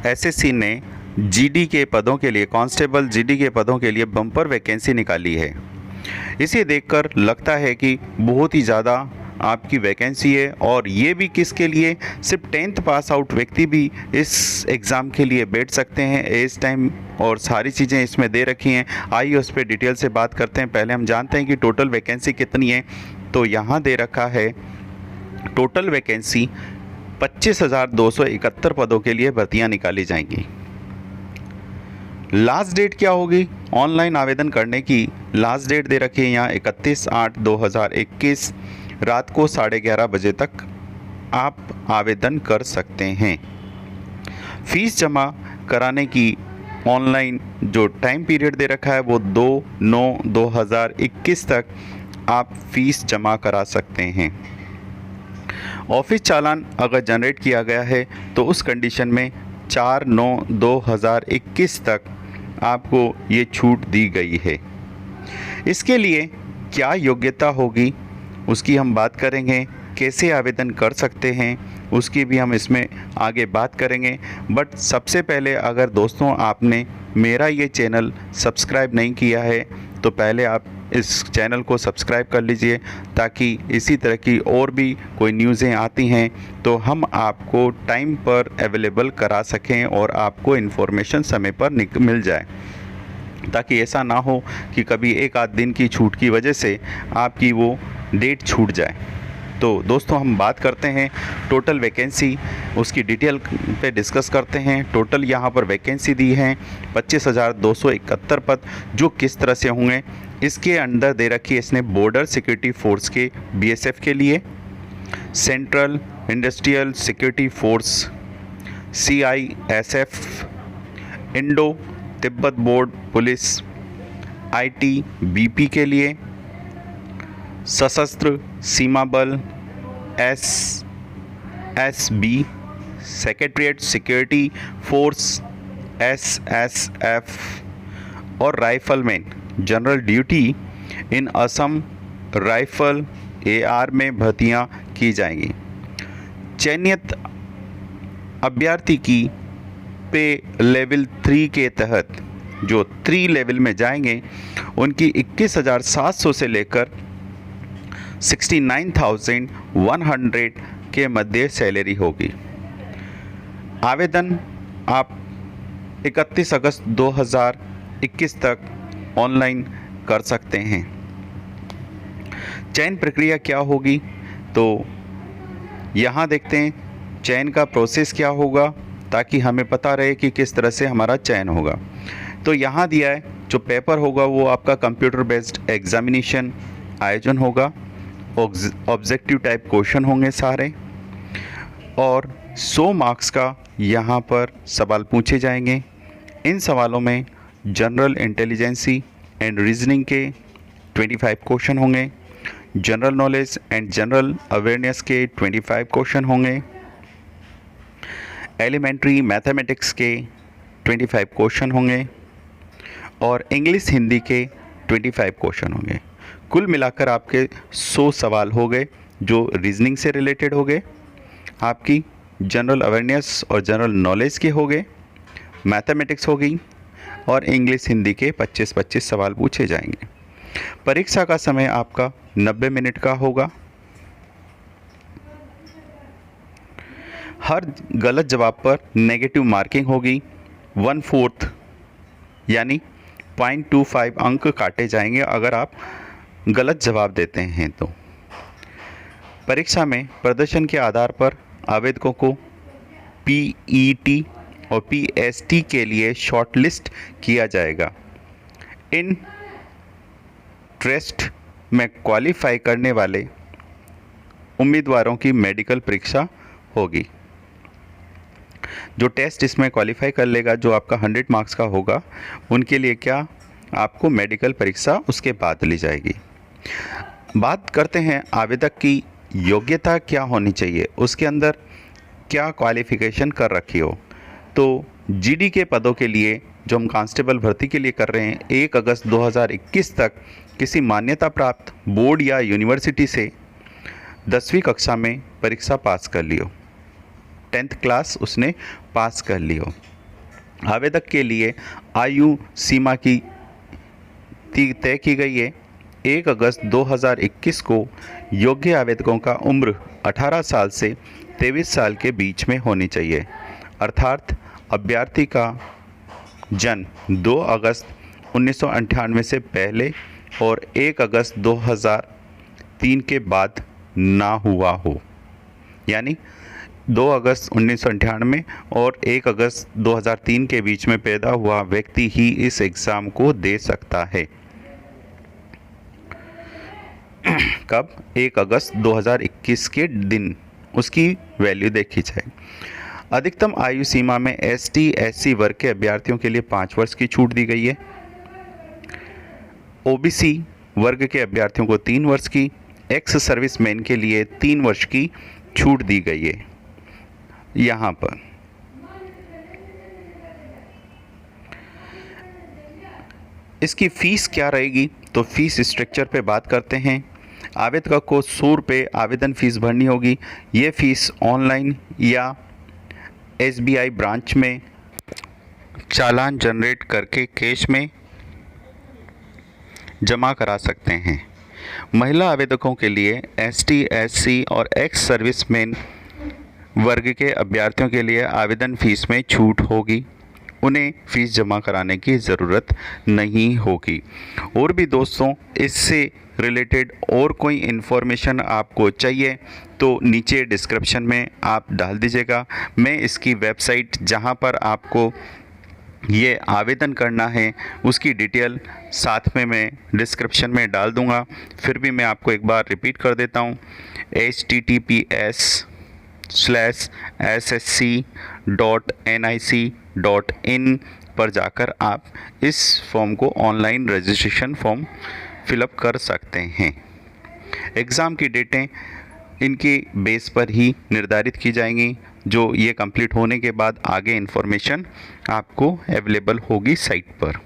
SSC ने GD के पदों के लिए, कांस्टेबल जीडी के पदों के लिए बम्पर वैकेंसी निकाली है। इसे देखकर लगता है कि बहुत ही ज़्यादा आपकी वैकेंसी है, और ये भी किसके लिए, सिर्फ 10th पास आउट व्यक्ति भी इस एग्ज़ाम के लिए बैठ सकते हैं। एज टाइम और सारी चीज़ें इसमें दे रखी हैं। आइए उस पर डिटेल से बात करते हैं। पहले हम जानते हैं कि टोटल वैकेंसी कितनी है। तो यहाँ दे रखा है टोटल वैकेंसी 25,271 पदों के लिए भर्तियाँ निकाली जाएंगी। लास्ट डेट क्या होगी ऑनलाइन आवेदन करने की? लास्ट डेट दे रखी है यहाँ 31/8/2021 रात को 11:30 बजे तक आप आवेदन कर सकते हैं। फीस जमा कराने की ऑनलाइन जो टाइम पीरियड दे रखा है वो 2/9/2021 तक आप फीस जमा करा सकते हैं। ऑफिस चालान अगर जनरेट किया गया है तो उस कंडीशन में 4/9/2021 तक आपको ये छूट दी गई है। इसके लिए क्या योग्यता होगी उसकी हम बात करेंगे, कैसे आवेदन कर सकते हैं उसकी भी हम इसमें आगे बात करेंगे। बट सबसे पहले अगर दोस्तों आपने मेरा ये चैनल सब्सक्राइब नहीं किया है तो पहले आप इस चैनल को सब्सक्राइब कर लीजिए, ताकि इसी तरह की और भी कोई न्यूज़ें आती हैं तो हम आपको टाइम पर अवेलेबल करा सकें और आपको इन्फॉर्मेशन समय पर मिल जाए, ताकि ऐसा ना हो कि कभी एक आध दिन की छूट की वजह से आपकी वो डेट छूट जाए। तो दोस्तों हम बात करते हैं टोटल वैकेंसी, उसकी डिटेल पे डिस्कस करते हैं। टोटल यहाँ पर वैकेंसी दी है 25,271 पद, जो किस तरह से होंगे इसके अंदर दे रखी है इसने बॉर्डर सिक्योरिटी फोर्स के बीएसएफ के लिए, central industrial security force CISF, Indo Tibet border police ITBP के लिए, Sashastra Seema Bal SSB, secretariat security force SSF, और rifleman general duty in Assam rifle AR में भर्तियां की जाएंगी। चयनित अभ्यर्थी की पे लेवल 3 के तहत जो 3 लेवल में जाएंगे उनकी 21,700 से लेकर 69,100 के मध्य सैलरी होगी। आवेदन आप 31 अगस्त 2021 तक ऑनलाइन कर सकते हैं। चयन प्रक्रिया क्या होगी तो यहाँ देखते हैं चयन का प्रोसेस क्या होगा, ताकि हमें पता रहे कि किस तरह से हमारा चयन होगा। तो यहाँ दिया है जो पेपर होगा वो आपका कंप्यूटर बेस्ड एग्जामिनेशन आयोजन होगा। ऑब्जेक्टिव टाइप क्वेश्चन होंगे सारे, और 100 मार्क्स का यहाँ पर सवाल पूछे जाएंगे। इन सवालों में जनरल इंटेलिजेंसी एंड रीजनिंग के 25 क्वेश्चन होंगे, general knowledge and general awareness के 25 क्वेश्चन होंगे, एलिमेंट्री मैथमेटिक्स के 25 क्वेश्चन होंगे, और इंग्लिश हिंदी के 25 क्वेश्चन होंगे। कुल मिलाकर आपके 100 सवाल हो गए जो रीजनिंग से रिलेटेड हो गए, आपकी जनरल अवेयरनेस और जनरल नॉलेज के हो गए, मैथमेटिक्स हो गई, और इंग्लिश हिंदी के 25-25 सवाल पूछे जाएंगे। परीक्षा का समय आपका 90 मिनट का होगा। हर गलत जवाब पर नेगेटिव मार्किंग होगी। 1/4 यानी 0.25 अंक काटे जाएंगे अगर आप गलत जवाब देते हैं तो। परीक्षा में प्रदर्शन के आधार पर आवेदकों को पीईटी और पीएसटी के लिए शॉर्टलिस्ट किया जाएगा। इन टेस्ट में क्वालिफाई करने वाले उम्मीदवारों की मेडिकल परीक्षा होगी। जो टेस्ट इसमें क्वालिफाई कर लेगा, जो आपका 100 मार्क्स का होगा, उनके लिए क्या आपको मेडिकल परीक्षा उसके बाद ली जाएगी। बात करते हैं आवेदक की योग्यता क्या होनी चाहिए, उसके अंदर क्या क्वालिफ़िकेशन कर रखी हो। तो जीडी के पदों के लिए जो हम कांस्टेबल भर्ती के लिए कर रहे हैं 1 अगस्त 2021 तक किसी मान्यता प्राप्त बोर्ड या यूनिवर्सिटी से 10वीं कक्षा में परीक्षा पास कर लियो, 10th क्लास उसने पास कर लियो। आवेदक के लिए आयु सीमा की तय की गई है। 1 अगस्त 2021 को योग्य आवेदकों का उम्र 18 साल से 23 साल के बीच में होनी चाहिए, अर्थात अभ्यर्थी का जन्म 2 अगस्त 1998 से पहले और 1 अगस्त 2003 के बाद ना हुआ हो। यानी 2 अगस्त 1998 और 1 अगस्त 2003 के बीच में पैदा हुआ व्यक्ति ही इस एग्ज़ाम को दे सकता है। कब? 1 अगस्त 2021 के दिन उसकी वैल्यू देखी जाए। अधिकतम आयु सीमा में ST SC वर्ग के अभ्यर्थियों के लिए 5 वर्ष की छूट दी गई है। OBC वर्ग के अभ्यर्थियों को 3 वर्ष की, एक्स सर्विसमैन के लिए 3 वर्ष की छूट दी गई है। यहाँ पर इसकी फ़ीस क्या रहेगी, तो फीस स्ट्रक्चर पे बात करते हैं। आवेदक को 100 रुपये आवेदन फ़ीस भरनी होगी। ये फ़ीस ऑनलाइन या SBI ब्रांच में चालान जनरेट करके कैश में जमा करा सकते हैं। महिला आवेदकों के लिए ST SC और एक्स सर्विसमैन वर्ग के अभ्यर्थियों के लिए आवेदन फ़ीस में छूट होगी, उन्हें फ़ीस जमा कराने की ज़रूरत नहीं होगी। और भी दोस्तों, इससे रिलेटेड और कोई इन्फॉर्मेशन आपको चाहिए तो नीचे डिस्क्रिप्शन में आप डाल दीजिएगा। मैं इसकी वेबसाइट जहां पर आपको ये आवेदन करना है उसकी डिटेल साथ में मैं डिस्क्रिप्शन में डाल दूंगा। फिर भी मैं आपको एक बार रिपीट कर देता हूँ, https://ssc.nic.in पर जाकर आप इस फॉर्म को ऑनलाइन रजिस्ट्रेशन फॉर्म फिलअप कर सकते हैं। एग्ज़ाम की डेटें इनके बेस पर ही निर्धारित की जाएंगी। जो ये कंप्लीट होने के बाद आगे इन्फॉर्मेशन आपको अवेलेबल होगी साइट पर।